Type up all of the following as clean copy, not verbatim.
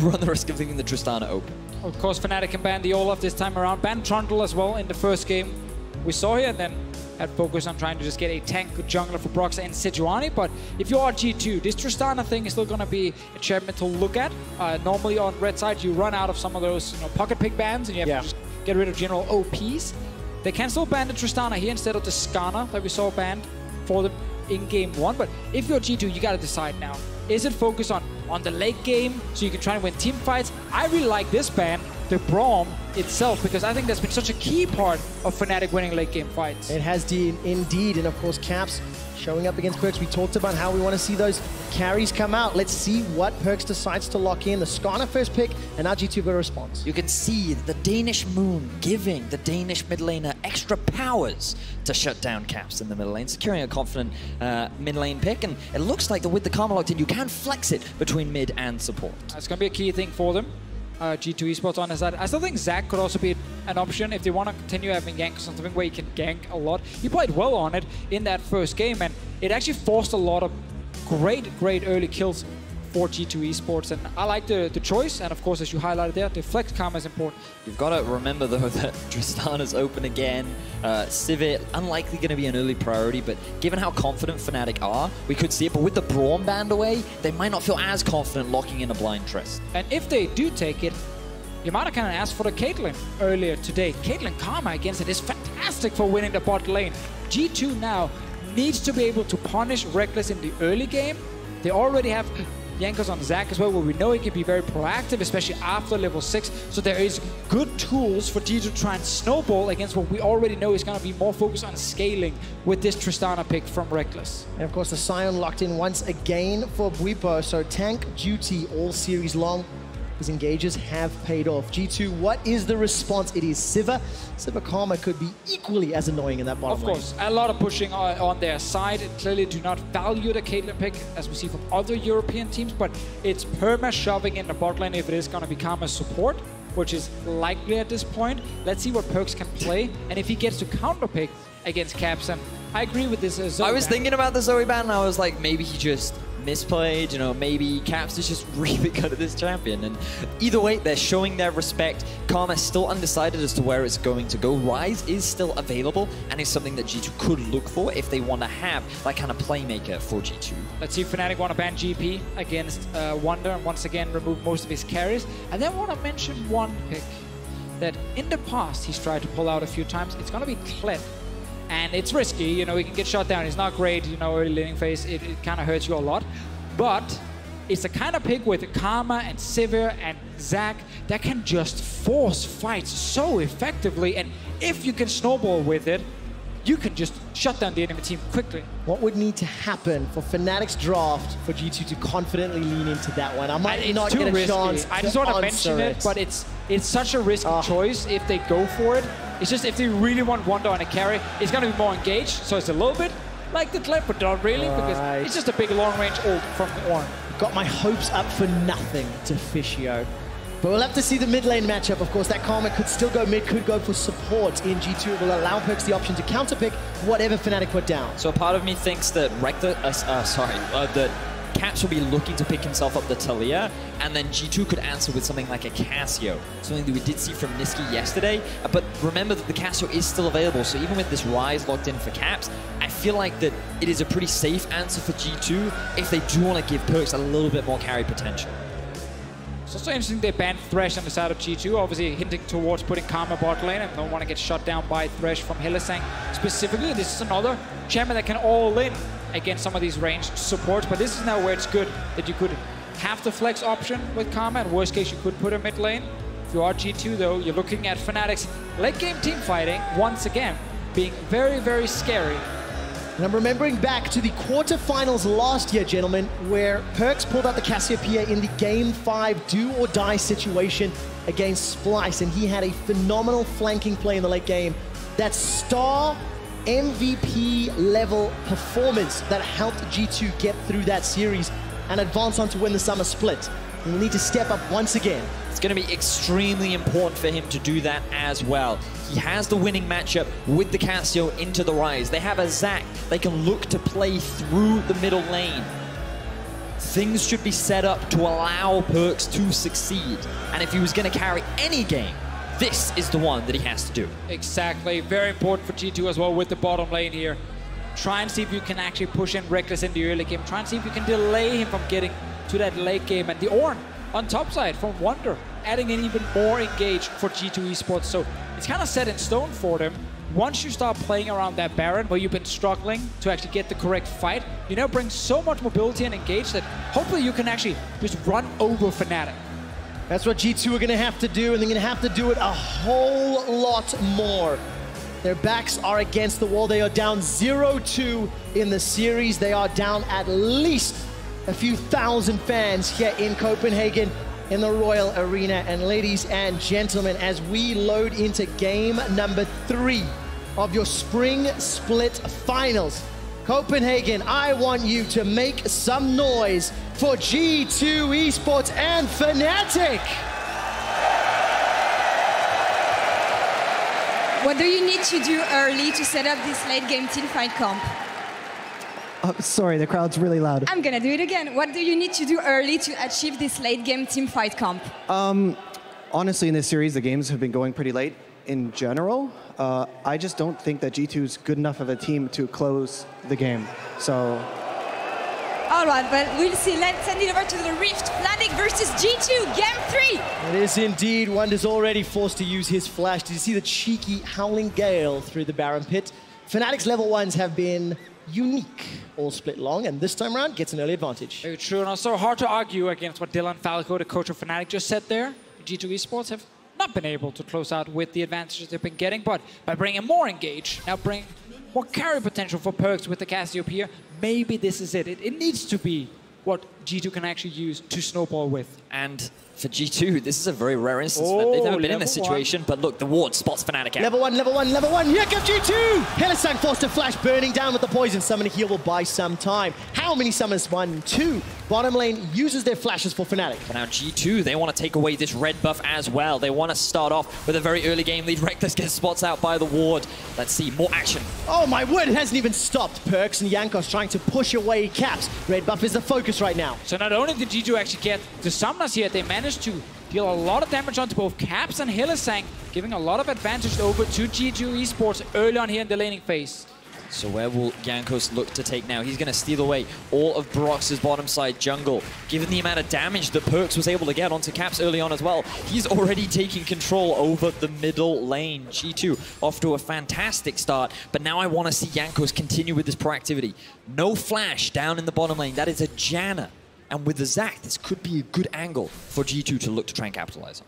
run the risk of leaving the Tristana open. Of course, Fnatic can ban the Olaf this time around. Ban Trundle as well in the first game we saw here, and then had focus on trying to just get a tank jungler for Broxah and Sejuani. But if you are G2, this Tristana thing is still going to be a champion to look at. Normally on red side, you run out of some of those pocket pick bans, and you have to just get rid of general OPs. They can still ban the Tristana here instead of the Skarner that we saw banned for them in game 1. But if you're G2, you got to decide now. Is it focused on the late game so you can try and win team fights? I really like this ban, the Braum itself, because I think that's been such a key part of Fnatic winning late game fights. It has indeed, and of course Caps showing up against PerkZ. We talked about how we want to see those carries come out. Let's see what PerkZ decides to lock in. The Skarner first pick, and now G2 got a response. You can see the Danish Moon giving the Danish mid laner extra powers to shut down Caps in the middle lane, securing a confident mid lane pick, and it looks like that with the Karma locked in, you can flex it between mid and support. That's going to be a key thing for them. G2 eSports on his side. I still think Zac could also be an option if they want to continue having Jankos on something where he can gank a lot. He played well on it in that first game, and it actually forced a lot of great early kills for G2 eSports, and I like the choice, and of course, as you highlighted there, the flex Karma is important. You've got to remember, though, that Tristana's open again. Sivir, unlikely going to be an early priority, but given how confident Fnatic are, we could see it, but with the Braum banned away, they might not feel as confident locking in a blind Trist. And if they do take it, you might have kind of asked for the Caitlyn earlier today. Caitlyn Karma against it is fantastic for winning the bot lane. G2 now needs to be able to punish Rekkles in the early game. They already have Jankos on Zac as well, where we know he can be very proactive, especially after level 6. So there is good tools for G2 to try and snowball against what we already know is going to be more focused on scaling with this Tristana pick from Rekkles. And of course, the Sion locked in once again for Bwipo. So tank duty all series long. His engages have paid off. G2, what is the response? It is Sivir. Sivir Karma could be equally as annoying in that bottom lane. Of course, a lot of pushing on their side. Clearly do not value the Caitlyn pick, as we see from other European teams, but it's perma shoving in the bot lane if it is going to be Karma's support, which is likely at this point. Let's see what PerkZ can play, and if he gets to counter pick against Caps, and I agree with this Zoe I was ban. thinking about the Zoe ban, and I was like, maybe he just misplayed, maybe Caps is just really good at this champion. And either way, they're showing their respect. Karma's still undecided as to where it's going to go. Ryze is still available, and is something that G2 could look for if they want to have that kind of playmaker for G2. Let's see if Fnatic want to ban GP against Wunder, and once again remove most of his carries. I then want to mention one pick that in the past he's tried to pull out a few times. It's going to be Kled. And it's risky, he can get shot down. He's not great, early laning phase. It kind of hurts you a lot. But it's the kind of pick with Karma and Sivir and Zac that can just force fights so effectively. And if you can snowball with it, you can just shut down the enemy team quickly. What would need to happen for Fnatic's draft for G2 to confidently lean into that one? I might not get a chance I just want to mention it, but it's such a risky choice if they go for it. It's just if they really want Wunder on a carry, it's going to be more engaged. So it's a little bit like the Kled, but not really, because it's just a big long-range ult from Ornn. Got my hopes up for nothing, Deficio. But we'll have to see the mid lane matchup. Of course, that Karma could still go mid, could go for support in G2. It will allow PerkZ the option to counterpick whatever Fnatic put down. So part of me thinks that that Caps will be looking to pick himself up the Talia, and then G2 could answer with something like a Cassio, something that we did see from Nisqy yesterday. But remember that the Cassio is still available, so even with this Ryze locked in for Caps, I feel like that it is a pretty safe answer for G2 if they do want to give PerkZ a little bit more carry potential. It's also interesting they banned Thresh on the side of G2, obviously hinting towards putting Karma bot lane and don't want to get shut down by Thresh from Hylissang specifically. This is another champion that can all in against some of these ranged supports, but this is now where it's good that you could have the flex option with Karma, and worst case you could put a mid lane. If you are G2 though, you're looking at Fnatic's late game team fighting once again being very scary. And I'm remembering back to the quarterfinals last year, gentlemen, where PerkZ pulled out the Cassiopeia in the Game 5 do-or-die situation against Splice, and he had a phenomenal flanking play in the late game. That star MVP level performance that helped G2 get through that series and advance on to win the summer split. He'll need to step up once again. It's going to be extremely important for him to do that as well. He has the winning matchup with the Cassio into the Ryze. They have a Zac they can look to play through the middle lane. things should be set up to allow PerkZ to succeed. And if he was going to carry any game, this is the one that he has to do. Exactly. Very important for G2 as well with the bottom lane here. Try and see if you can actually push in Rekkles in the early game. Try and see if you can delay him from getting to that late game. And the Ornn on top side from Wunder, adding in even more engage for G2 eSports. So it's kind of set in stone for them. Once you start playing around that Baron, where you've been struggling to actually get the correct fight, you now bring so much mobility and engage that hopefully you can actually just run over Fnatic. That's what G2 are going to have to do, and they're going to have to do it a whole lot more. Their backs are against the wall. They are down 0-2 in the series. They are down at least a few thousand fans here in Copenhagen in the Royal Arena. And ladies and gentlemen, as we load into game number 3 of your Spring Split Finals, Copenhagen, I want you to make some noise for G2 eSports and Fnatic. What do you need to do early to set up this late game teamfight comp? Sorry, the crowd's really loud. I'm gonna do it again. What do you need to do early to achieve this late game teamfight comp? Honestly, in this series, the games have been going pretty late in general. I just don't think that G2 is good enough of a team to close the game. So. All right, but we'll see. Let's send it over to the Rift. Fnatic versus G2, game 3. It is indeed. Wunder's already forced to use his flash. Did you see the cheeky Howling Gale through the Baron pit? Fnatic's level 1s have been unique all split long, and this time around gets an early advantage. Very true, and also hard to argue against what Dylan Falco, the coach of Fnatic, just said there. G2 eSports have not been able to close out with the advantages they've been getting, but by bringing more engage, now bring more carry potential for PerkZ with the Cassiopeia, maybe this is it. It needs to be what G2 can actually use to snowball with. And for G2, this is a very rare instance. They've never been in this situation, but look, the ward spots Fnatic out. Level 1, level 1, level 1. Here comes G2! Hylissang forced to flash, burning down with the poison. Summon heal will buy some time. How many summons? 1, 2. Bottom lane uses their flashes for Fnatic. But now G2, they want to take away this red buff as well. They want to start off with a very early game lead. Rekkles gets spots out by the ward. Let's see, more action. Oh my word, it hasn't even stopped. PerkZ and Jankos trying to push away Caps. Red buff is the focus right now. So not only did G2 actually get the summoners here, they managed to deal a lot of damage onto both Caps and Hylissang, giving a lot of advantage over to G2 eSports early on here in the laning phase. So where will Jankos look to take now? He's going to steal away all of Broxah's bottom side jungle. Given the amount of damage that PerkZ was able to get onto Caps early on as well, he's already taking control over the middle lane. G2 off to a fantastic start, but now I want to see Jankos continue with this proactivity. No flash down in the bottom lane. That is a Janna. And with the Zac, this could be a good angle for G2 to look to try and capitalize on.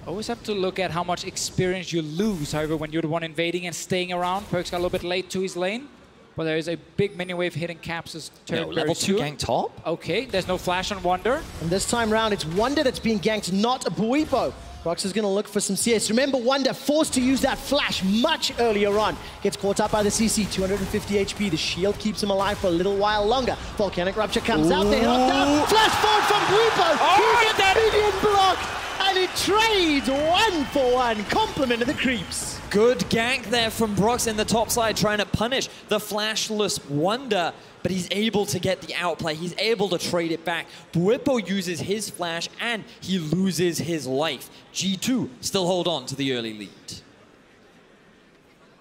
Always have to look at how much experience you lose, however, when you're the one invading and staying around. PerkZ got a little bit late to his lane, but there is a big mini wave hitting Caps' turret. No, level 2 gank top? Okay, there's no flash on Wunder. And this time round, it's Wunder that's being ganked, not Bwipo. Broxah is going to look for some CS. Remember, Wunder forced to use that flash much earlier on. Gets caught up by the CC, 250 HP. The shield keeps him alive for a little while longer. Volcanic Rupture comes out, they're knocked down. Flash forward from Bwipo. Oh, that minion block. And it trades 1-for-1. Compliment of the creeps. Good gank there from Broxah in the top side, trying to punish the flashless Wunder, but he's able to get the outplay. He's able to trade it back. Bwipo uses his flash, and he loses his life. G2 still hold on to the early lead.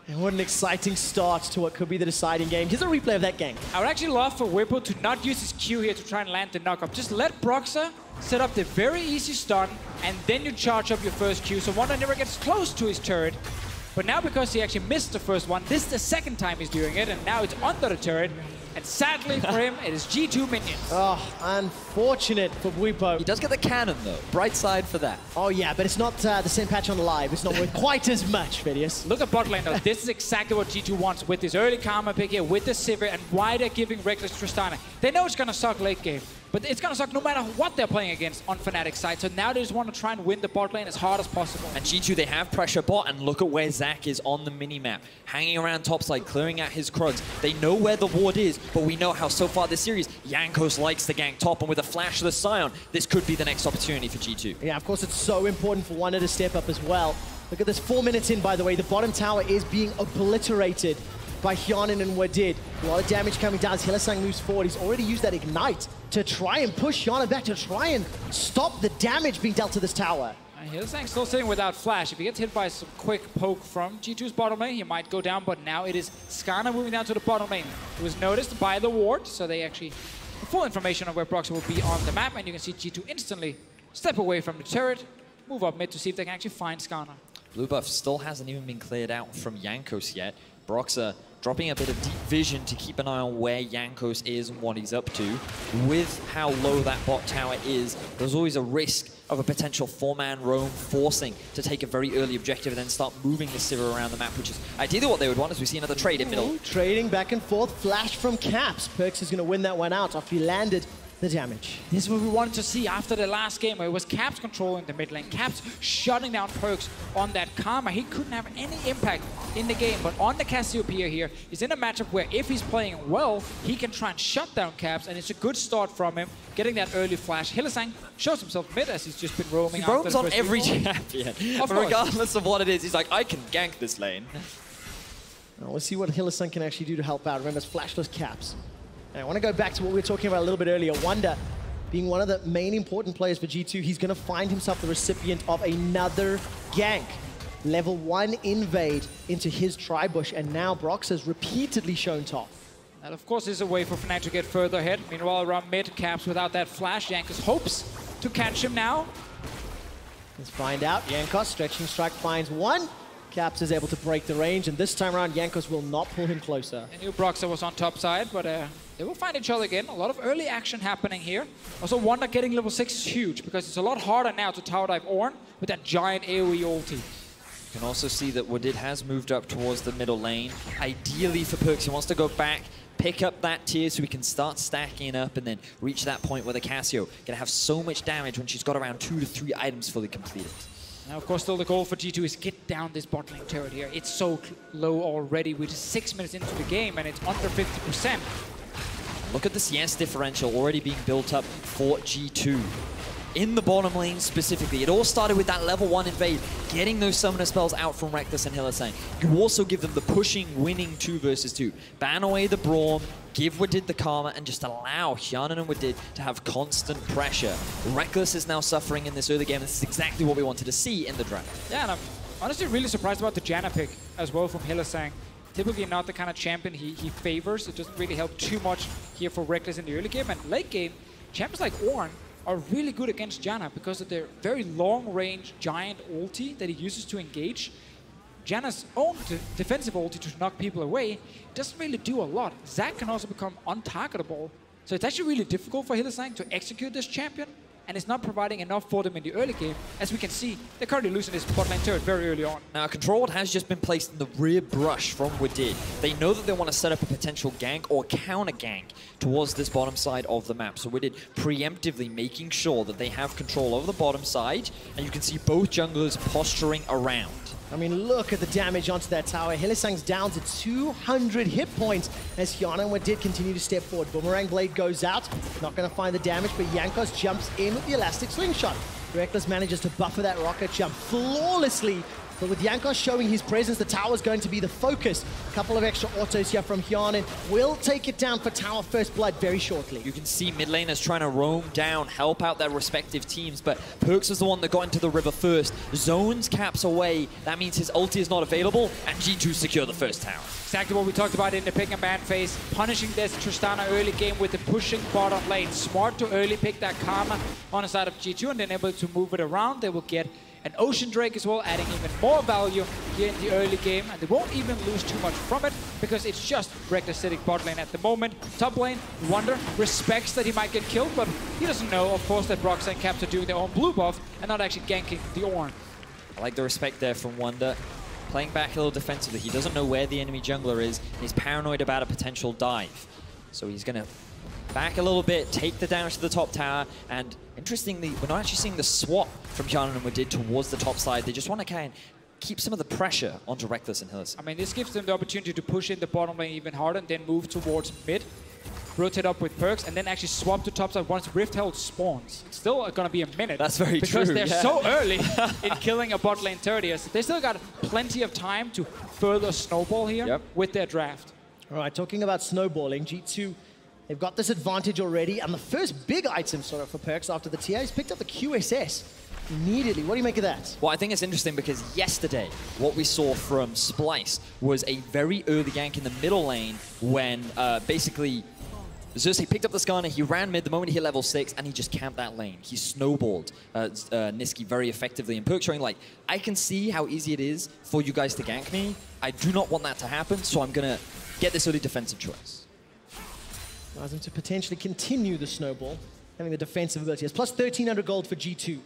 And what an exciting start to what could be the deciding game. Here's a replay of that gank. I would actually love for Bwipo to not use his Q here to try and land the knockup. Just let Broxah set up the very easy stun, and then you charge up your first Q, so Wunder never gets close to his turret. But now, because he actually missed the first one, this is the second time he's doing it, and now it's under the turret. And sadly for him, it is G2 minions. Oh, unfortunate for Bwipo. He does get the cannon, though. Bright side for that. Oh, yeah, but it's not the same patch on live. It's not worth quite as much, Vedius. Look at bot lane, though. This is exactly what G2 wants with this early karma pick here, with the Sivir, and why they're giving Rekkles Tristana. They know it's going to suck late game, but it's going to suck no matter what they're playing against on Fnatic's side. So now they just want to try and win the bot lane as hard as possible. And G2, they have pressure bot, and look at where Zac is on the mini-map. Hanging around topside, clearing out his Krugs. They know where the ward is, but we know how so far this series, Jankos likes to gank top, and with a flashless Sion, this could be the next opportunity for G2. Yeah, of course, it's so important for Wunder to step up as well. Look at this, 4 minutes in, by the way. The bottom tower is being obliterated by Hjärnan and Wadid. A lot of damage coming down as Hylissang moves forward. He's already used that Ignite to try and push Hjärnan back, to try and stop the damage being dealt to this tower. Hylissang still sitting without flash. If he gets hit by some quick poke from G2's bottom lane, he might go down, but now it is Skarner moving down to the bottom lane. It was noticed by the ward, so they actually the full information of where Broxah will be on the map, and you can see G2 instantly step away from the turret, move up mid to see if they can actually find Skarner. Blue buff still hasn't even been cleared out from Jankos yet. Broxah dropping a bit of deep vision to keep an eye on where Jankos is and what he's up to. With how low that bot tower is, there's always a risk of a potential 4-man roam forcing to take a very early objective and then start moving the Sivir around the map, which is ideally what they would want as we see another trade in middle. Trading back and forth, flash from Caps. PerkZ is going to win that one out after he landed the damage. This is what we wanted to see after the last game, where it was Caps controlling the mid lane, Caps shutting down PerkZ on that Karma. He couldn't have any impact in the game, but on the Cassiopeia here, he's in a matchup where if he's playing well, he can try and shut down Caps, and it's a good start from him, getting that early flash. Hylissang shows himself mid as he's just been roaming. He roams on every champion, but regardless of what it is, he's like, I can gank this lane. Now, let's see what Hylissang can actually do to help out. Remember, it's flashless Caps. And I want to go back to what we were talking about a little bit earlier. Wunder being one of the main important players for G2. He's going to find himself the recipient of another gank. Level 1 invade into his Tribush, and now Broxah has repeatedly shown top. That, of course, is a way for Fnatic to get further ahead. Meanwhile, around mid, Caps without that flash. Jankos hopes to catch him now. Let's find out. Jankos, stretching strike, finds one. Caps is able to break the range, and this time around, Jankos will not pull him closer. I knew Broxah was on top side, but they will find each other again. A lot of early action happening here. Also, Wunder getting level 6 is huge, because it's a lot harder now to tower dive Ornn with that giant AoE ulti. You can also see that Wadid has moved up towards the middle lane. Ideally for PerkZ, he wants to go back, pick up that tier so we can start stacking up and then reach that point where the Cassio gonna have so much damage when she's got around 2 to 3 items fully completed. Now, of course, still the goal for G2 is get down this bot lane turret here. It's so low already. We're just 6 minutes into the game and it's under 50%. Look at the CS differential already being built up for G2. In the bottom lane specifically, it all started with that level 1 invade, getting those summoner spells out from Rekkles and Hylissang. You also give them the pushing, winning 2 versus 2. Ban away the Braum, give Wadid the Karma, and just allow Hjärnan and Wadid to have constant pressure. Rekkles is now suffering in this early game. This is exactly what we wanted to see in the draft. Yeah, and I'm honestly really surprised about the Janna pick as well from Hylissang. Typically not the kind of champion he favors. It doesn't really help too much here for Rekkles in the early game. And late game, champions like Ornn are really good against Janna because of their very long-range giant ulti that he uses to engage. Janna's own defensive ulti to knock people away doesn't really do a lot. Zac can also become untargetable. So it's actually really difficult for Hylissang to execute this champion, and it's not providing enough for them in the early game. As we can see, they're currently losing this bot lane turret very early on. Now, control has just been placed in the rear brush from Wadid. They know that they want to set up a potential gank or counter gank towards this bottom side of the map. So Wadid preemptively making sure that they have control over the bottom side, and you can see both junglers posturing around. I mean, look at the damage onto that tower. Hylissang's down to 200 hit points as Hjärnan and Wadid continue to step forward. Boomerang Blade goes out. Not going to find the damage, but Jankos jumps in with the elastic slingshot. Rekkles manages to buffer that rocket jump flawlessly. But with Jankos showing his presence, the tower's going to be the focus. A couple of extra autos here from Hjärnan. Will take it down for tower first blood very shortly. You can see mid laners trying to roam down, help out their respective teams, but PerkZ was the one that got into the river first. Zones Caps away. That means his ulti is not available, and G2 secure the first tower. Exactly what we talked about in the pick and ban phase. Punishing this Tristana early game with the pushing bottom lane. Smart to early pick that Karma on the side of G2 and then able to move it around. They will get an Ocean Drake as well, adding even more value here in the early game. And they won't even lose too much from it because it's just Rekkles sitting bot lane at the moment. Top lane, Wunder respects that he might get killed, but he doesn't know, of course, that Broxah and Caps are doing their own blue buff and not actually ganking the Ornn. I like the respect there from Wunder. Playing back a little defensively. He doesn't know where the enemy jungler is, and he's paranoid about a potential dive. So he's going to back a little bit, take the damage to the top tower, and interestingly, we're not actually seeing the swap from Hjärnan and Wadid towards the top side. They just want to kind of keep some of the pressure onto Rekkles and Hylissang. I mean, this gives them the opportunity to push in the bottom lane even harder and then move towards mid. rotate up with PerkZ, and then actually swap to topside once Rifthold spawns. It's still going to be a minute. That's very because true. Because they're so early in killing a bot lane turret here. So they still got plenty of time to further snowball here with their draft. All right, talking about snowballing, G2, they've got this advantage already, and the first big item sort of for PerkZ after the TI is picked up the QSS immediately. What do you make of that? Well, I think it's interesting because yesterday, what we saw from Splyce was a very early gank in the middle lane when basically Xerxes picked up the Skarner, he ran mid the moment he hit level 6, and he just camped that lane. He snowballed Nisqy very effectively, and PerkZ showing like, I can see how easy it is for you guys to gank me. I do not want that to happen, so I'm going to get this early defensive choice. Allows him to potentially continue the snowball, having the defensive ability. It's plus 1,300 gold for G2.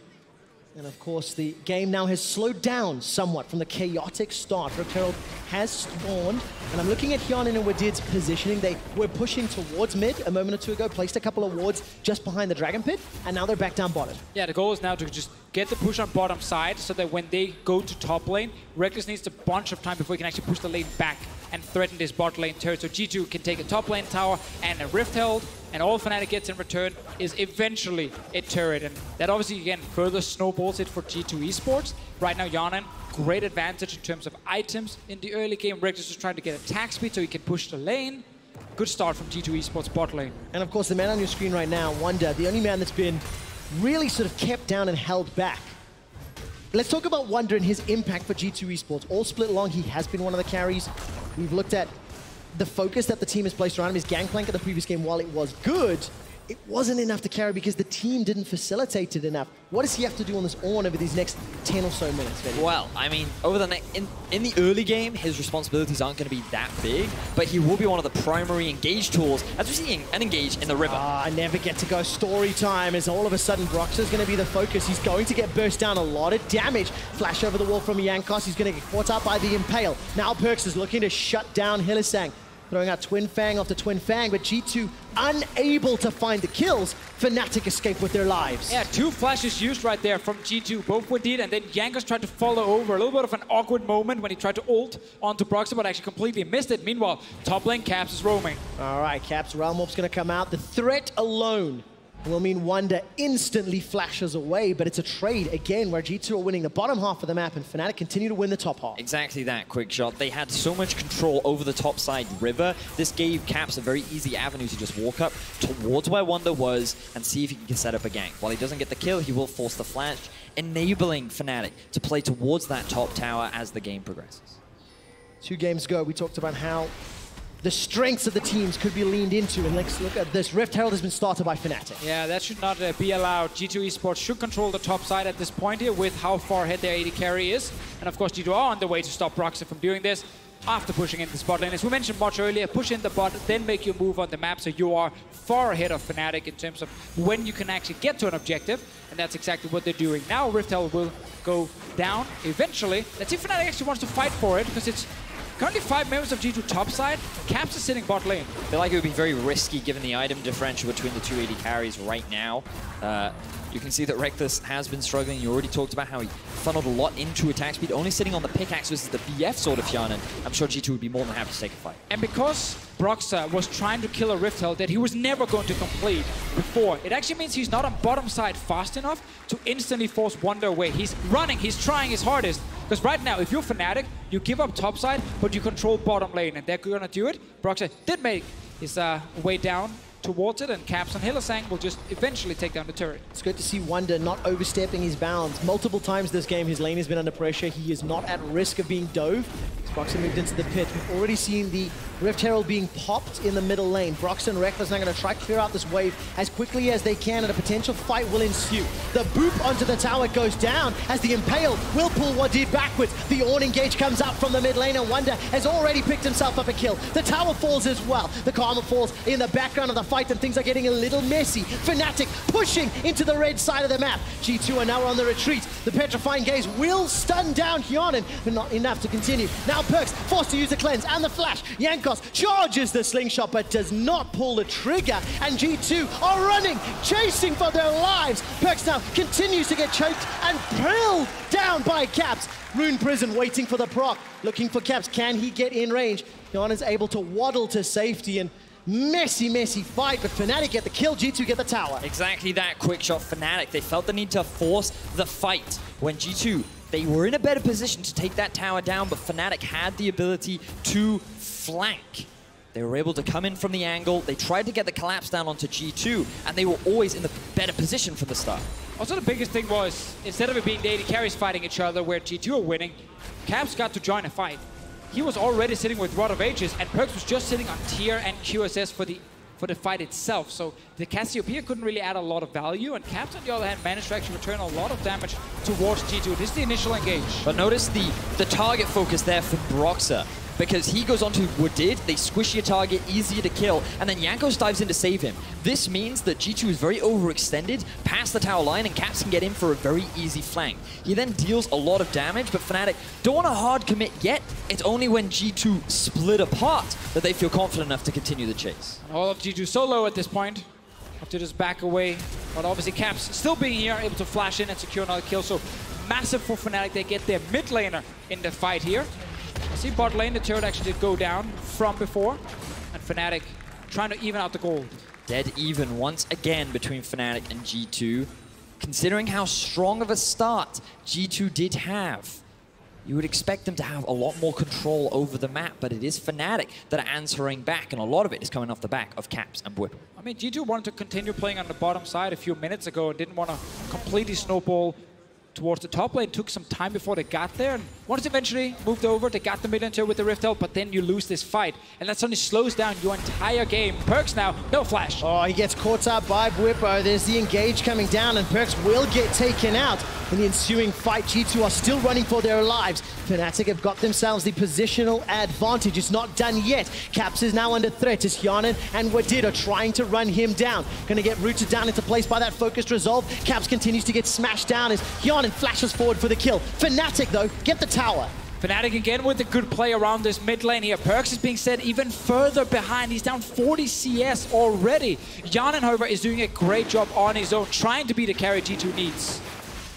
And of course, the game now has slowed down somewhat from the chaotic start. Rekkles has spawned, and I'm looking at Hjärnan and Wadid's positioning. They were pushing towards mid a moment or two ago, placed a couple of wards just behind the Dragon Pit, and now they're back down bottom. Yeah, the goal is now to just get the push on bottom side so that when they go to top lane, Rekkles needs a bunch of time before he can actually push the lane back and threaten this bot lane turret. So G2 can take a top lane tower and a Rifthold, and all Fnatic gets in return is eventually a turret. And that obviously, again, further snowballs it for G2 eSports. Right now, Hjärnan, great advantage in terms of items in the early game. Rekkles is trying to get attack speed so he can push the lane. Good start from G2 eSports bot lane. And of course, the man on your screen right now, Wunder, the only man that's been really sort of kept down and held back. Let's talk about Wunder and his impact for G2 eSports. All split along, he has been one of the carries. We've looked at the focus that the team has placed around him. His gangplank in the previous game, while it was good, it wasn't enough to carry because the team didn't facilitate it enough. What does he have to do on this Ornn over these next 10 or so minutes, Vedius? Well, I mean, over the in the early game, his responsibilities aren't going to be that big, but he will be one of the primary engage tools as we're seeing an engage in the river. I never get to go story time as all of a sudden Broxah is going to be the focus. He's going to get burst down, a lot of damage. Flash over the wall from Jankos. He's going to get caught up by the Impale. Now PerkZ is looking to shut down Hylissang. Throwing out Twin Fang after Twin Fang, but G2 unable to find the kills. Fnatic escape with their lives. Yeah, 2 flashes used right there from G2, both Wadid, and then Jankos tried to follow over. A little bit of an awkward moment when he tried to ult onto Broxah, but actually completely missed it. Meanwhile, top lane Caps is roaming. All right, Caps, Realm Warp's going to come out. The threat alone will mean Wunder instantly flashes away, but it's a trade again where G2 are winning the bottom half of the map and Fnatic continue to win the top half. Exactly that, QuickShot. They had so much control over the top side river. This gave Caps a very easy avenue to just walk up towards where Wunder was and see if he can set up a gank. While he doesn't get the kill, he will force the flash, enabling Fnatic to play towards that top tower as the game progresses. 2 games ago, we talked about how the strengths of the teams could be leaned into, and let's look at this. Rift Herald has been started by Fnatic. Yeah, that should not be allowed. G2 eSports should control the top side at this point here with how far ahead their AD carry is. And of course, G2 are on the way to stop Broxah from doing this after pushing in the spot lane. As we mentioned much earlier, push in the bot, then make your move on the map so you are far ahead of Fnatic in terms of when you can actually get to an objective. And that's exactly what they're doing. Now Rift Herald will go down eventually. Let's see if Fnatic actually wants to fight for it, because it's currently 5 members of G2 topside. Caps is sitting bot lane. I feel like it would be very risky given the item differential between the 2 AD carries right now. You can see that Rekkles has been struggling. You already talked about how he funneled a lot into attack speed, only sitting on the pickaxe versus the BF sword of Hjärnan. I'm sure G2 would be more than happy to take a fight. And because Broxah was trying to kill a Rift Herald that he was never going to complete before, it actually means he's not on bottom side fast enough to instantly force Wunder away. He's running, he's trying his hardest. Because right now, if you're Fnatic, you give up top side, but you control bottom lane, and they're gonna do it. Broxah did make his way down towards it, and Caps and Hylissang will just eventually take down the turret. It's good to see Wunder not overstepping his bounds. Multiple times this game, his lane has been under pressure. He is not at risk of being dove. Broxah moved into the pit. We've already seen the Rift Herald being popped in the middle lane. Broxah and Rekkles are going to try to clear out this wave as quickly as they can, and a potential fight will ensue. The boop onto the tower goes down as the Impale will pull Wadid backwards. The Ornn engage comes out from the mid lane, and Wunder has already picked himself up a kill. The tower falls as well. The Karma falls in the background of the fight, and things are getting a little messy. Fnatic pushing into the red side of the map. G2 are now on the retreat. The Petrifying Gaze will stun down Hjärnan, but not enough to continue. Now PerkZ forced to use the cleanse and the flash. Jankos charges the slingshot but does not pull the trigger, and G2 are running, chasing for their lives. PerkZ now continues to get choked and pulled down by Caps. Rune Prison waiting for the proc, looking for Caps. Can he get in range? Hjärnan is able to waddle to safety, and Messy fight, but Fnatic get the kill, G2 get the tower. Exactly that, QuickShot Fnatic. They felt the need to force the fight when G2, they were in a better position to take that tower down, but Fnatic had the ability to flank. They were able to come in from the angle, they tried to get the collapse down onto G2, and they were always in the better position from the start. Also, the biggest thing was, instead of it being the AD carries fighting each other where G2 are winning, Caps got to join a fight. He was already sitting with Rod of Ages, and PerkZ was just sitting on tier and QSS for the fight itself. So the Cassiopeia couldn't really add a lot of value, and Caps, on the other hand, managed to actually return a lot of damage towards G2. This is the initial engage. But notice the target focus there for Broxah, because he goes onto Wadid, they squish your target, easier to kill, and then Jankos dives in to save him. This means that G2 is very overextended past the tower line, and Caps can get in for a very easy flank. He then deals a lot of damage, but Fnatic don't want to hard commit yet. It's only when G2 split apart that they feel confident enough to continue the chase. And all of G2 so low at this point. Have to just back away. But obviously Caps still being here, able to flash in and secure another kill. So massive for Fnatic. They get their mid laner in the fight here. I see bot lane, the turret actually did go down from before. And Fnatic trying to even out the gold. Dead even once again between Fnatic and G2. Considering how strong of a start G2 did have, you would expect them to have a lot more control over the map, but it is Fnatic that are answering back, and a lot of it is coming off the back of Caps and Bwipo. I mean, G2 wanted to continue playing on the bottom side a few minutes ago and didn't want to completely snowball towards the top lane. Took some time before they got there, and once eventually moved over, they got the mid lane with the Rift Ult, but then you lose this fight, and that suddenly slows down your entire game. PerkZ now, no flash. Oh, he gets caught up by Bwipo. There's the engage coming down, and PerkZ will get taken out in the ensuing fight. G2 are still running for their lives. Fnatic have got themselves the positional advantage. It's not done yet. Caps is now under threat as Hjärnan and Wadid are trying to run him down. Gonna get rooted down into place by that focused resolve. Caps continues to get smashed down as Hjärnan flashes forward for the kill. Fnatic, though, get the tower. Fnatic again with a good play around this mid lane here. PerkZ is being set even further behind. He's down 40 CS already. Hjärnan, however, is doing a great job on his own, trying to be the carry G2 needs.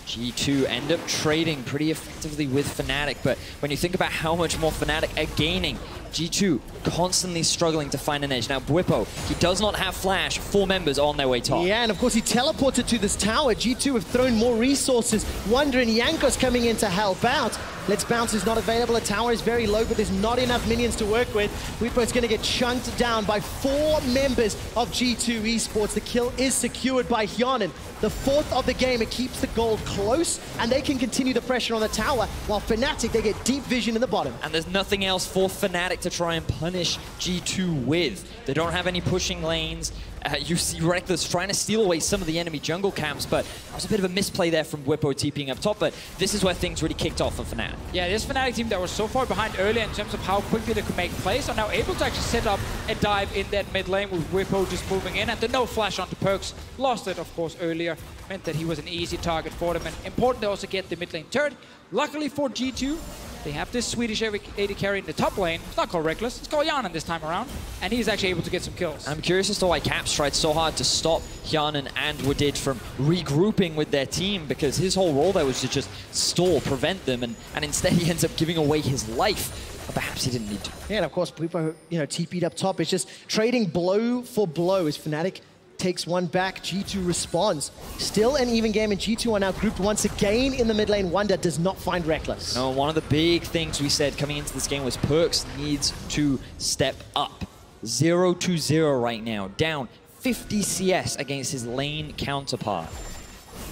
G2 end up trading pretty effectively with Fnatic, but when you think about how much more Fnatic are gaining, G2 constantly struggling to find an edge. Now Bwipo, he does not have flash, 4 members on their way top. Yeah, and of course he teleported to this tower. G2 have thrown more resources. Wunder and Jankos coming in to help out. Let's Bounce is not available. The tower is very low, but there's not enough minions to work with. Bwipo's going to get chunked down by 4 members of G2 eSports. The kill is secured by Hjärnan. The 4th of the game, it keeps the gold close, and they can continue the pressure on the tower, while Fnatic, they get deep vision in the bottom. And there's nothing else for Fnatic to try and punish G2 with. They don't have any pushing lanes. You see Rekkles trying to steal away some of the enemy jungle camps, but that was a bit of a misplay there from Bwipo TPing up top, but this is where things really kicked off for Fnatic. Yeah, this Fnatic team that was so far behind earlier in terms of how quickly they could make plays are now able to actually set up and dive in that mid lane with Bwipo just moving in, and the no flash onto PerkZ. Lost it, of course, earlier. Meant that he was an easy target for them, and important to also get the mid lane turret. Luckily for G2, they have this Swedish AD carry in the top lane. It's not called Rekkles, it's called Hjärnan this time around, and he's actually able to get some kills. I'm curious as to why Caps tried so hard to stop Hjärnan and Wadid from regrouping with their team, because his whole role there was to just stall, prevent them, and instead he ends up giving away his life. But perhaps he didn't need to. Yeah, and of course, Bwipo, TP'd up top. It's just trading blow for blow as Fnatic takes one back, G2 responds. Still an even game, and G2 are now grouped once again in the mid lane. Wunder does not find Rekkles. No, one of the big things we said coming into this game was PerkZ needs to step up. 0-0 right now, down 50 CS against his lane counterpart.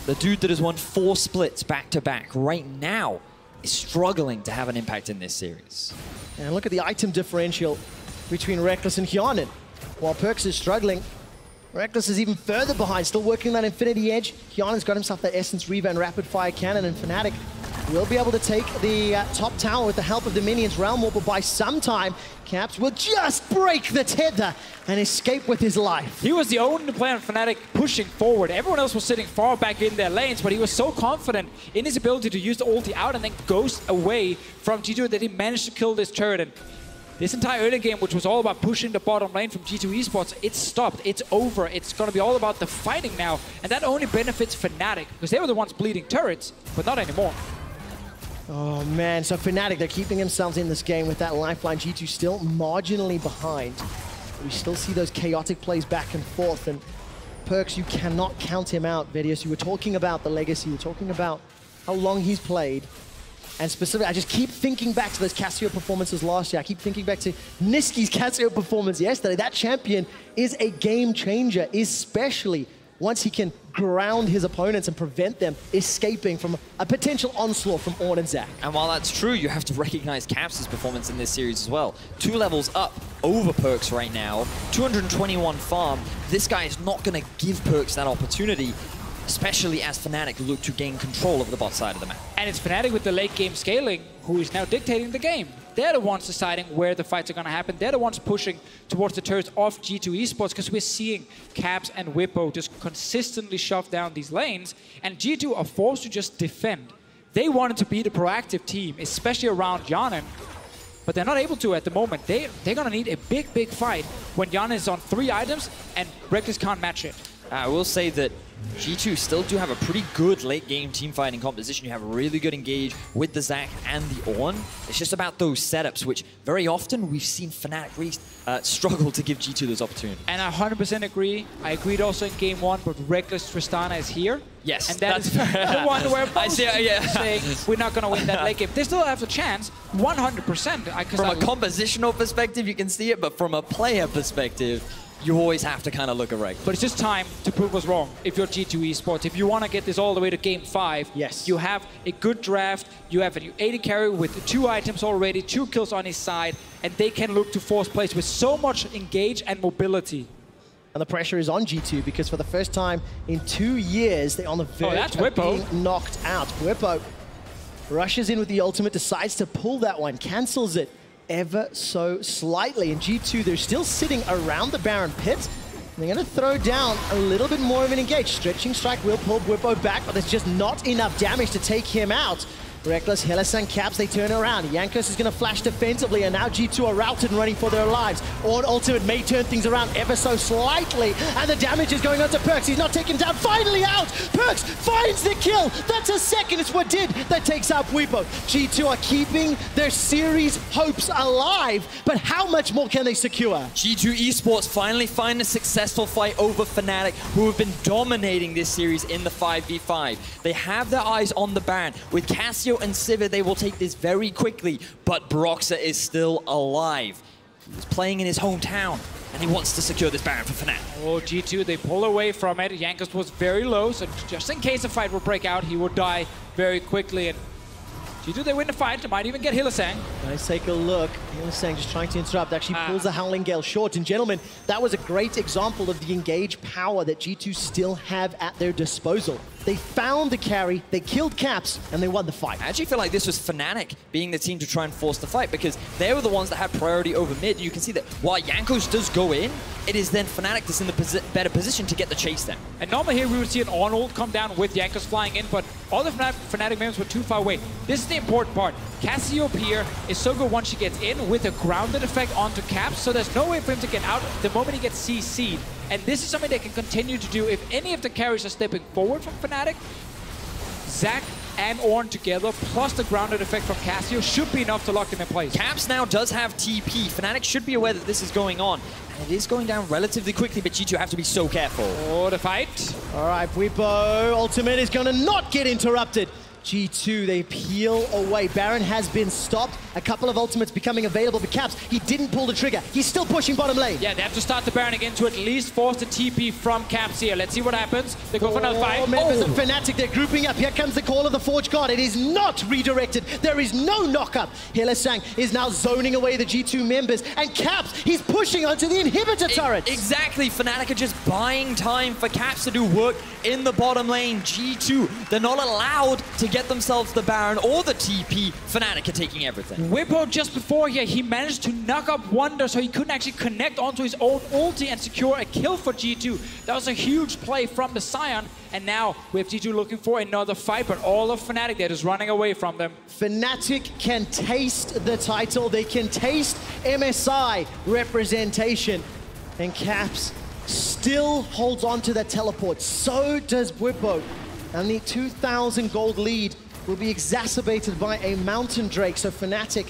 The dude that has won 4 splits back-to-back right now is struggling to have an impact in this series. And look at the item differential between Rekkles and Hjärnan. While PerkZ is struggling, Rekkles is even further behind, still working that Infinity Edge. Hjärnan's got himself that Essence Reaver and Rapid Fire Cannon, and Fnatic will be able to take the top tower with the help of the minions. Realm Warper by some time. Caps will just break the tether and escape with his life. He was the only player on Fnatic pushing forward. Everyone else was sitting far back in their lanes, but he was so confident in his ability to use the ulti out and then ghost away from G2 that he managed to kill this turret. And this entire early game, which was all about pushing the bottom lane from G2 eSports, it's stopped, it's over. It's going to be all about the fighting now, and that only benefits Fnatic, because they were the ones bleeding turrets, but not anymore. Oh man, so Fnatic, they're keeping themselves in this game with that lifeline. G2 still marginally behind. We still see those chaotic plays back and forth, and PerkZ, you cannot count him out. Vedius, you were talking about the legacy, you were talking about how long he's played. And specifically, I just keep thinking back to those Cassio performances last year. I keep thinking back to Niski's Cassio performance yesterday. That champion is a game changer, especially once he can ground his opponents and prevent them escaping from a potential onslaught from Ornn and Zach. And while that's true, you have to recognize Caps' performance in this series as well. 2 levels up over PerkZ right now, 221 farm. This guy is not going to give PerkZ that opportunity, especially as Fnatic look to gain control of the bot side of the map. And it's Fnatic with the late game scaling who is now dictating the game. They're the ones deciding where the fights are going to happen. They're the ones pushing towards the turrets of G2 eSports, because we're seeing Caps and Bwipo just consistently shove down these lanes, and G2 are forced to just defend. They wanted to be the proactive team, especially around Hjärnan, but they're not able to at the moment. They're going to need a big, big fight when Hjärnan is on 3 items and Rekkles can't match it. I will say that G2 still do have a pretty good late game team fighting composition. You have a really good engage with the Zac and the Ornn. It's just about those setups, which very often we've seen Fnatic really struggle to give G2 those opportunities. And I 100% agree. I agreed also in game 1, but Rekkles Tristana is here. Yes, and that's the one where I see, saying we're not going to win that late game. They still have a chance, 100%. From a compositional perspective, you can see it, but from a player perspective, you always have to kind of look at Rekkles. But it's just time to prove us wrong if you're G2 eSports. If you want to get this all the way to game 5, yes, you have a good draft, you have an AD carry with 2 items already, 2 kills on his side, and they can look to force plays with so much engage and mobility. And the pressure is on G2 because for the first time in 2 years, they're on the verge of being knocked out. Bwipo rushes in with the ultimate, decides to pull that one, cancels it ever so slightly. And G2, they're still sitting around the Baron pit. And they're going to throw down a little bit more of an engage. Stretching strike will pull Bwipo back, but there's just not enough damage to take him out. Rekkles, Hylissang, Caps, they turn around. Jankos is going to flash defensively, and now G2 are routed and running for their lives. Ornn ultimate may turn things around ever so slightly, and the damage is going on to PerkZ. He's not taken down, finally out! PerkZ finds the kill! That's a second, it's Wadid that takes out Bwipo. G2 are keeping their series hopes alive, but how much more can they secure? G2 eSports finally find a successful fight over Fnatic, who have been dominating this series in the 5v5. They have their eyes on the Baron. With Cassio and Sivir, they will take this very quickly, but Broxah is still alive. He's playing in his hometown, and he wants to secure this Baron for Fnatic. Oh, G2, they pull away from it. Jankos was very low, so just in case a fight will break out, he will die very quickly. And G2, they win the fight. They might even get Hylissang. Let's take a look. Hylissang just trying to interrupt, actually pulls the Howling Gale short. And gentlemen, that was a great example of the engage power that G2 still have at their disposal. They found the carry, they killed Caps, and they won the fight. I actually feel like this was Fnatic being the team to try and force the fight, because they were the ones that had priority over mid. You can see that while Jankos does go in, it is then Fnatic that's in the better position to get the chase then. And normally here we would see an Ornn ult come down with Jankos flying in, but all the Fnatic members were too far away. This is the important part. Cassiopeia is so good once she gets in with a grounded effect onto Caps, so there's no way for him to get out the moment he gets CC'd. And this is something they can continue to do if any of the carries are stepping forward from Fnatic. Zac and Ornn together, plus the grounded effect from Cassio, should be enough to lock them in place. Caps now does have TP. Fnatic should be aware that this is going on. And it is going down relatively quickly, but G2 have to be so careful. Oh, the fight. All right, Bwipo, ultimate is going to not get interrupted. G2, they peel away. Baron has been stopped. A couple of ultimates becoming available for Caps. He didn't pull the trigger. He's still pushing bottom lane. Yeah, they have to start the Baron again to at least force the TP from Caps here. Let's see what happens. They go for another fight. Members of Fnatic, they're grouping up. Here comes the call of the Forge God. It is not redirected. There is no knockup. Hylissang is now zoning away the G2 members. And Caps, he's pushing onto the inhibitor turret. Exactly. Fnatic are just buying time for Caps to do work in the bottom lane. G2, they're not allowed to get themselves the Baron or the TP. Fnatic are taking everything. Bwipo just before here, he managed to knock up Wunder so he couldn't actually connect onto his own ulti and secure a kill for G2. That was a huge play from the Sion, and now we have G2 looking for another fight, but all of Fnatic, they're just running away from them. Fnatic can taste the title. They can taste MSI representation. And Caps still holds on to that teleport. So does Bwipo. And the 2,000 gold lead will be exacerbated by a Mountain Drake. So Fnatic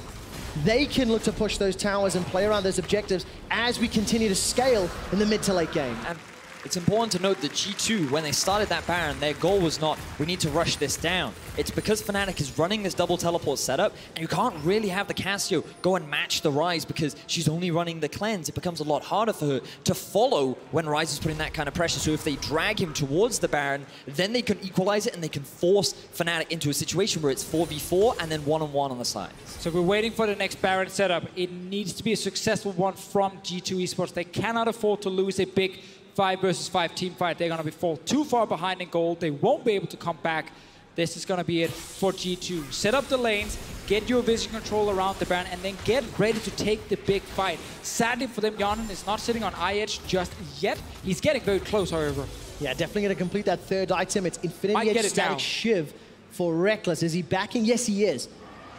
they can look to push those towers and play around those objectives as we continue to scale in the mid to late game. And it's important to note that G2, when they started that Baron, their goal was not, we need to rush this down. It's because Fnatic is running this double teleport setup, and you can't really have the Cassio go and match the Ryze because she's only running the cleanse. It becomes a lot harder for her to follow when Ryze is putting that kind of pressure. So if they drag him towards the Baron, then they can equalize it and they can force Fnatic into a situation where it's 4v4 and then one-on-one on the side. So we're waiting for the next Baron setup. It needs to be a successful one from G2 Esports. They cannot afford to lose a big 5 versus 5 team fight. They're going to fall too far behind in gold. They won't be able to come back. This is going to be it for G2. Set up the lanes, get your vision control around the Baron, and then get ready to take the big fight. Sadly for them, Hjärnan is not sitting on edge just yet. He's getting very close, however. Yeah, definitely going to complete that third item. It's Infinity Edge Static Shiv for Rekkles. Is he backing? Yes, he is.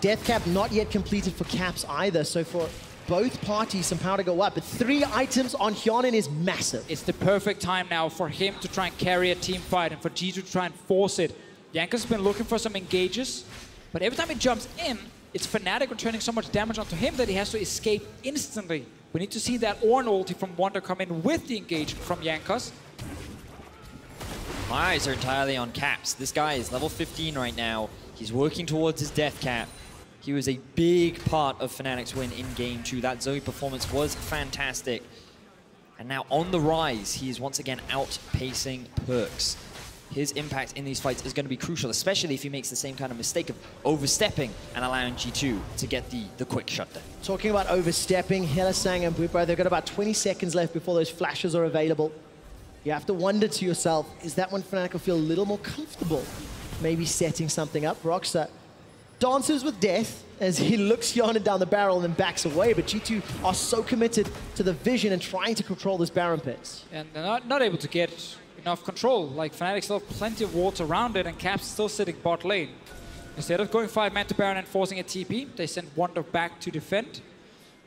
Death Cap not yet completed for Caps either, so for both parties some power to go up, but 3 items on Hjärnan is massive. It's the perfect time now for him to try and carry a team fight and for G2 to try and force it. Jankos has been looking for some engages, but every time he jumps in, it's Fnatic returning so much damage onto him that he has to escape instantly. We need to see that Ornn ulti from Wunder come in with the engagement from Jankos. My eyes are entirely on Caps. This guy is level 15 right now. He's working towards his death cap. He was a big part of Fnatic's win in Game 2. That Zoe performance was fantastic. And now on the rise, he is once again outpacing PerkZ. His impact in these fights is going to be crucial, especially if he makes the same kind of mistake of overstepping and allowing G2 to get the quick shot there. Talking about overstepping, Hylissang and Bwipo, they've got about 20 seconds left before those flashes are available. You have to wonder to yourself, is that when Fnatic will feel a little more comfortable maybe setting something up? Broxah dances with death as he looks Hjärnan down the barrel and then backs away, but G2 are so committed to the vision and trying to control this Baron pit. And they're not able to get enough control. Like, Fnatic still have plenty of wards around it, and Caps still sitting bot lane. Instead of going 5-man to Baron and forcing a TP, they send Wunder back to defend.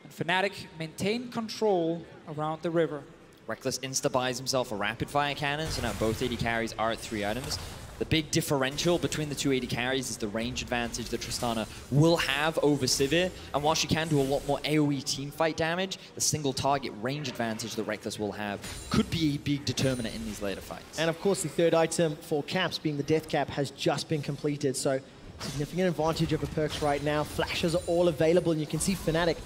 And Fnatic maintain control around the river. Rekkles insta-buys himself a rapid-fire cannon, so now both AD carries are at 3 items. The big differential between the two AD carries is the range advantage that Tristana will have over Sivir. And while she can do a lot more AoE teamfight damage, the single target range advantage that Rekkles will have could be a big determinant in these later fights. And of course, the third item for Caps, being the Death Cap, has just been completed. So significant advantage over PerkZ right now. Flashes are all available, and you can see Fnatic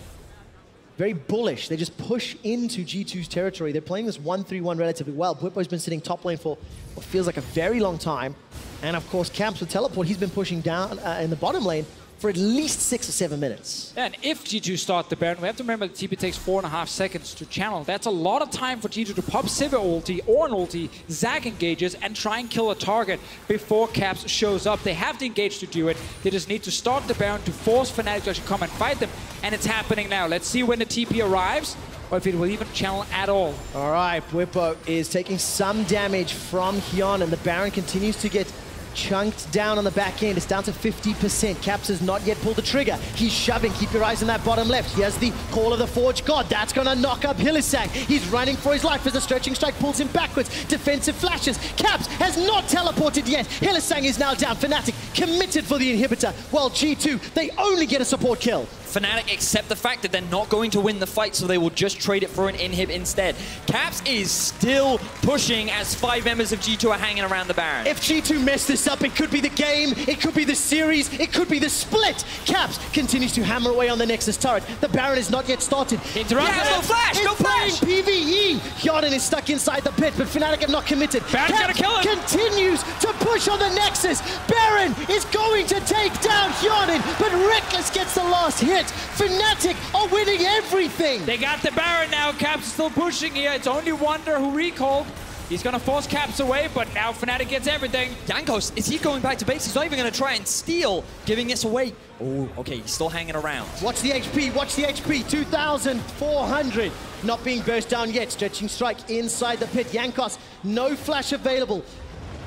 very bullish. They just push into G2's territory. They're playing this 1-3-1 relatively well. Bwipo's been sitting top lane for what feels like a very long time. And of course, Caps with teleport, he's been pushing down in the bottom lane for at least 6 or 7 minutes. And if G2 start the Baron, we have to remember that TP takes 4.5 seconds to channel. That's a lot of time for G2 to pop Sivir ulti, Ornn ulti, Zac engages, and try and kill a target before Caps shows up. They have the engage to do it. They just need to start the Baron to force Fnatic to actually come and fight them. And it's happening now. Let's see when the TP arrives, or if it will even channel at all. All right, Bwipo is taking some damage from Hjärnan, and the Baron continues to get chunked down on the back end. It's down to 50%. Caps has not yet pulled the trigger. He's shoving. Keep your eyes on that bottom left. He has the Call of the Forge God. That's going to knock up Hylissang. He's running for his life as the Stretching Strike pulls him backwards. Defensive flashes. Caps has not teleported yet. Hylissang is now down. Fnatic committed for the inhibitor, while G2, they only get a support kill. Fnatic accept the fact that they're not going to win the fight, so they will just trade it for an inhib instead. Caps is still pushing as 5 members of G2 are hanging around the Baron. If G2 mess this up, it could be the game, it could be the series, it could be the split. Caps continues to hammer away on the Nexus turret. The Baron is not yet started. Interrupt! Yeah, go flash! Go flash! PvE! Hjärnan is stuck inside the pit, but Fnatic have not committed. Baron's gonna kill him! Continues to push on the Nexus. Baron is going to take down Hjärnan, but Rekkles gets the last hit. Fnatic are winning everything. They got the Baron now. Caps is still pushing here. It's only Wunder who recalled. He's going to force Caps away, but now Fnatic gets everything. Jankos, is he going back to base? He's not even going to try and steal, giving this away. Oh, okay, he's still hanging around. Watch the HP, watch the HP. 2,400. Not being burst down yet. Stretching Strike inside the pit. Jankos, no flash available.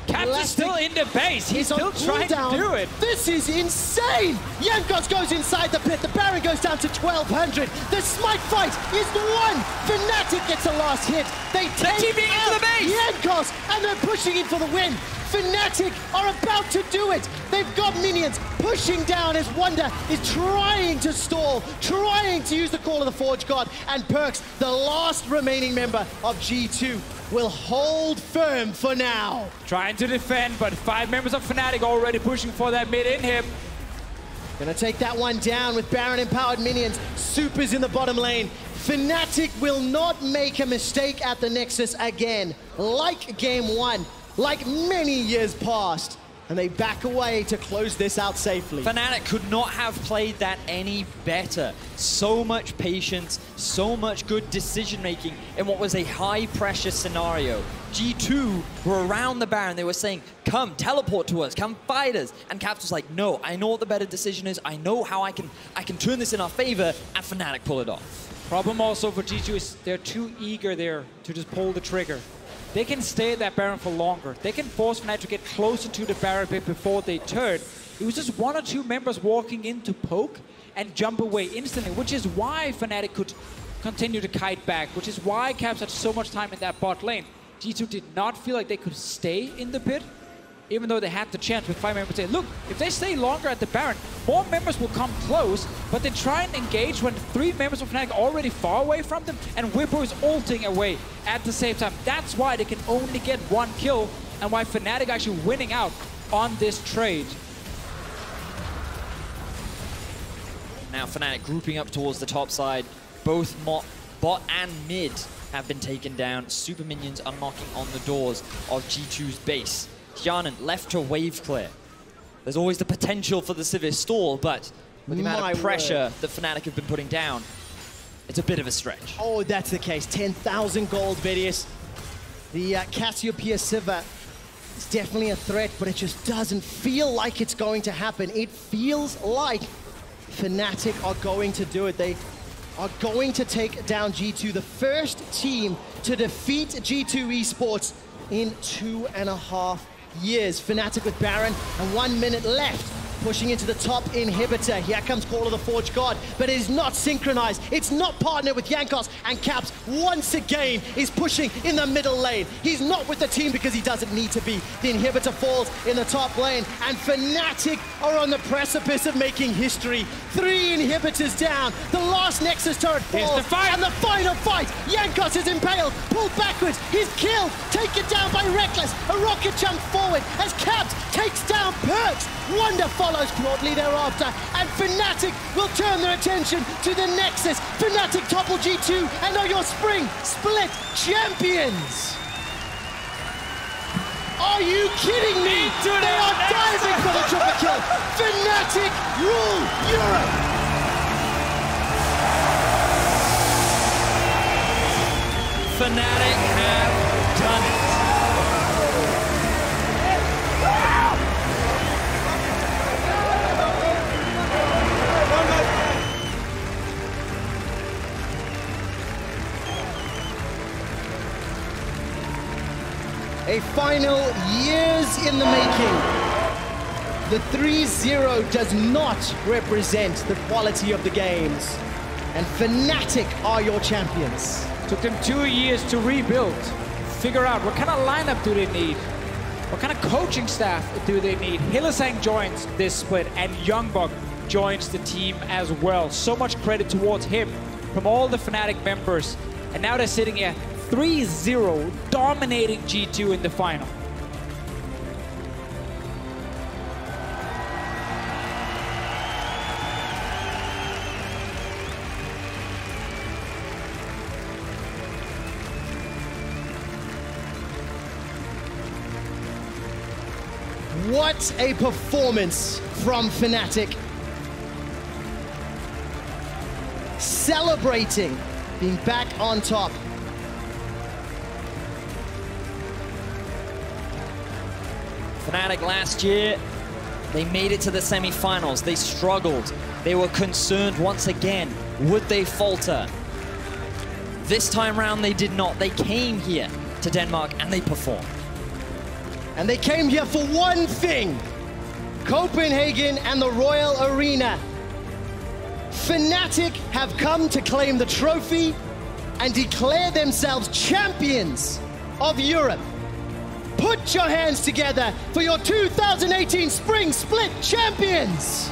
Caps is still in the base. He's still trying to do it. This is insane. Jankos goes inside the pit. The Baron goes down to 1,200. The smite fight is won. Fnatic gets a last hit. They take out the base. Jankos, and they're pushing in for the win. Fnatic are about to do it. They've got minions pushing down as Wunder is trying to stall, trying to use the Call of the Forge God, and PerkZ, the last remaining member of G2, will hold firm for now. Trying to defend, but 5 members of Fnatic already pushing for that mid inhib. Gonna take that one down with Baron-empowered minions. Super's in the bottom lane. Fnatic will not make a mistake at the Nexus again, like game 1, like many years past. And they back away to close this out safely. Fnatic could not have played that any better. So much patience, so much good decision-making in what was a high-pressure scenario. G2 were around the Baron. They were saying, come, teleport to us, come fight us. And Caps was like, no, I know what the better decision is. I know how I can turn this in our favor, and Fnatic pull it off. Problem also for G2 is they're too eager there to just pull the trigger. They can stay at that Baron for longer. They can force Fnatic to get closer to the Baron bit before they turn. It was just 1 or 2 members walking in to poke and jump away instantly, which is why Fnatic could continue to kite back, which is why Caps had so much time in that bot lane. G2 did not feel like they could stay in the pit, even though they had the chance with 5 members saying, look, if they stay longer at the Baron, more members will come close, but they try and engage when 3 members of Fnatic are already far away from them, and Bwipo is ulting away at the same time. That's why they can only get 1 kill, and why Fnatic actually winning out on this trade. Now Fnatic grouping up towards the top side. Both bot and mid have been taken down. Super minions are knocking on the doors of G2's base. Hjärnan left to wave clear. There's always the potential for the Sivir stall, but with the amount of pressure that Fnatic have been putting down, it's a bit of a stretch. Oh, that's the case. 10,000 gold, Vedius. The Cassiopeia Sivir is definitely a threat, but it just doesn't feel like it's going to happen. It feels like Fnatic are going to do it. They are going to take down G2, the first team to defeat G2 eSports in 2.5 years. Fnatic with Baron and 1 minute left. Pushing into the top inhibitor. Here comes Call of the Forge God, but it is not synchronized. It's not partnered with Jankos, and Caps once again is pushing in the middle lane. He's not with the team because he doesn't need to be. The inhibitor falls in the top lane, and Fnatic are on the precipice of making history. 3 inhibitors down. The last Nexus turret falls, the fight. and the final fight. Jankos is impaled, pulled backwards. He's killed, taken down by Rekkles. A rocket jump forward as Caps takes down PerkZ. Wunder follows shortly thereafter, and Fnatic will turn their attention to the Nexus. Fnatic topple G2 and are your Spring Split champions. Are you kidding me? They are diving for the triple kill. Fnatic rule Europe. Fnatic have done it. A final years in the making. The 3-0 does not represent the quality of the games. And Fnatic are your champions. Took them 2 years to rebuild, figure out what kind of lineup do they need, what kind of coaching staff do they need. Hylissang joins this split, and Youngbok joins the team as well. So much credit towards him from all the Fnatic members. And now they're sitting here 3-0, dominating G2 in the final. What a performance from Fnatic. Celebrating being back on top. Fnatic last year, they made it to the semi-finals. They struggled. They were concerned once again. Would they falter? This time round, they did not. They came here to Denmark and they performed. And they came here for one thing. Copenhagen and the Royal Arena. Fnatic have come to claim the trophy and declare themselves champions of Europe. put your hands together for your 2018 Spring Split champions.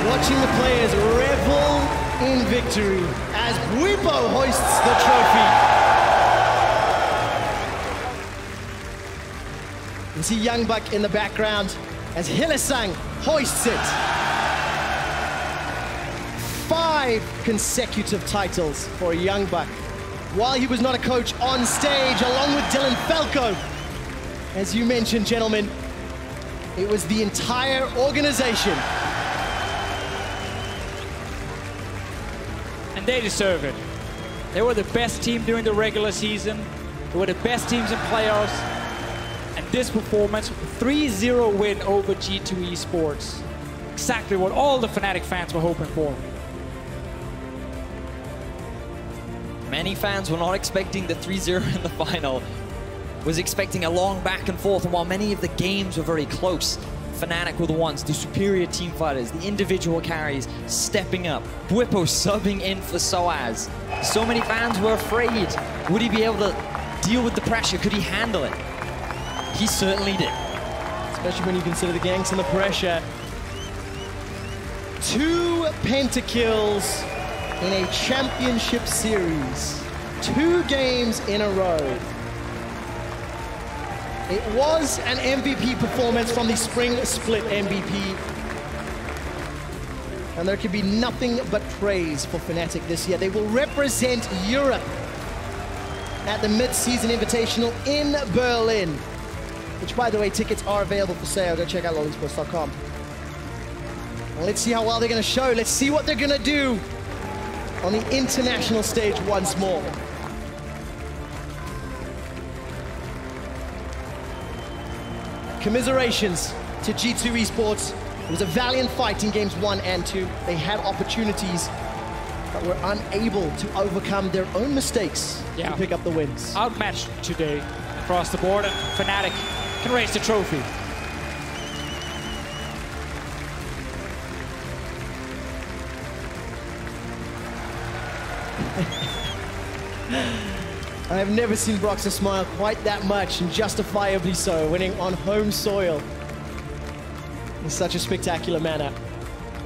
Watching the players revel in victory as Bwipo hoists the trophy. You see Youngbuck in the background as Hylissang hoists it. 5 consecutive titles for Youngbuck. While he was not a coach on stage, along with Dylan Falco. As you mentioned, gentlemen, it was the entire organization. They deserve it. They were the best team during the regular season. They were the best teams in playoffs. And this performance, 3-0 win over G2 eSports. Exactly what all the Fnatic fans were hoping for. Many fans were not expecting the 3-0 in the final. Was expecting a long back and forth, and while many of the games were very close, Fnatic were the ones, the superior team fighters, the individual carries stepping up. Bwipo subbing in for Soaz. So many fans were afraid. Would he be able to deal with the pressure? Could he handle it? He certainly did. Especially when you consider the ganks and the pressure. 2 pentakills in a championship series. 2 games in a row. It was an MVP performance from the Spring Split MVP. And there can be nothing but praise for Fnatic this year. They will represent Europe at the Mid-Season Invitational in Berlin. Which, by the way, tickets are available for sale. Go check out lolesports.com. Let's see how well they're going to show. Let's see what they're going to do on the international stage once more. Commiserations to G2 eSports. It was a valiant fight in games 1 and 2. They had opportunities, but were unable to overcome their own mistakes to pick up the wins. Outmatched today across the board, and Fnatic can raise the trophy. I have never seen Broxah smile quite that much, and justifiably so, winning on home soil in such a spectacular manner.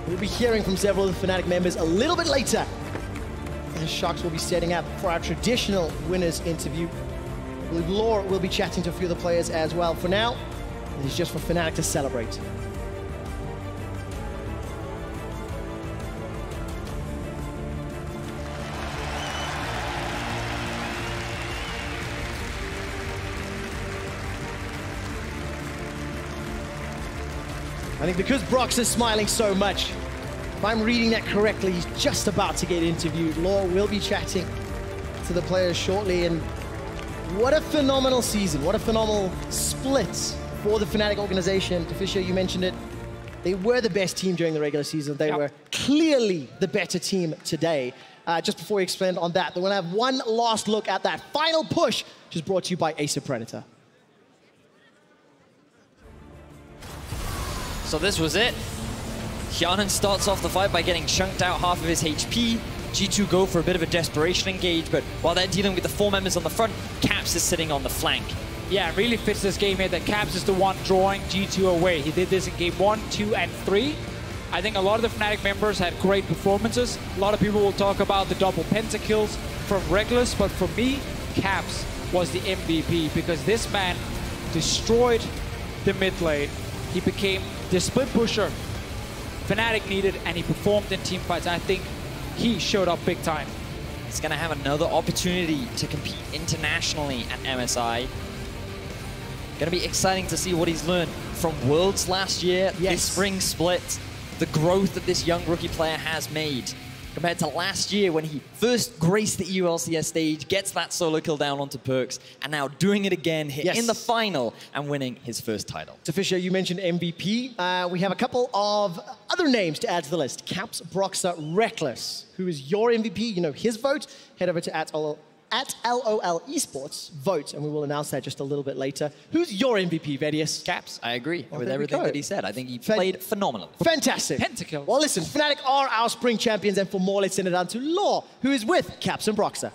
We'll be hearing from several of the Fnatic members a little bit later, as Sharks will be setting up for our traditional winners interview. I believe Law will be chatting to a few of the players as well. For now, it is just for Fnatic to celebrate. I think because Broxah is smiling so much, if I'm reading that correctly, he's just about to get interviewed. Law will be chatting to the players shortly, and what a phenomenal season. What a phenomenal split for the Fnatic organization. Deficio, you mentioned it. They were the best team during the regular season. They were clearly the better team today. Just before we expand on that, we're going to have one last look at that final push, which is brought to you by Acer Predator. So this was it. Hjärnan starts off the fight by getting chunked out half of his HP. G2 go for a bit of a desperation engage, but while they're dealing with the 4 members on the front, Caps is sitting on the flank. Yeah, it really fits this game here that Caps is the one drawing G2 away. He did this in game 1, 2, and 3. I think a lot of the Fnatic members had great performances. A lot of people will talk about the double pentakills from Rekkles, but for me, Caps was the MVP because this man destroyed the mid lane. He became the split pusher Fnatic needed, and he performed in team fights. I think he showed up big time. He's going to have another opportunity to compete internationally at MSI. Going to be exciting to see what he's learned from Worlds last year, this spring split, the growth that this young rookie player has made compared to last year when he first graced the EU LCS stage, gets that solo kill down onto PerkZ, and now doing it again in the final and winning his first title. Deficio, you mentioned MVP. We have a couple of other names to add to the list. Caps, Broxah, Rekkles. Who is your MVP? You know his vote. Head over to at LOL eSports, vote, and we will announce that just a little bit later. Who's your MVP, Vedius? Caps, I agree with everything that he said. I think he played phenomenally. Fantastic. Pentakill. Well, listen, Fnatic are our spring champions, and for more, let's send it down to Law, who is with Caps and Broxah.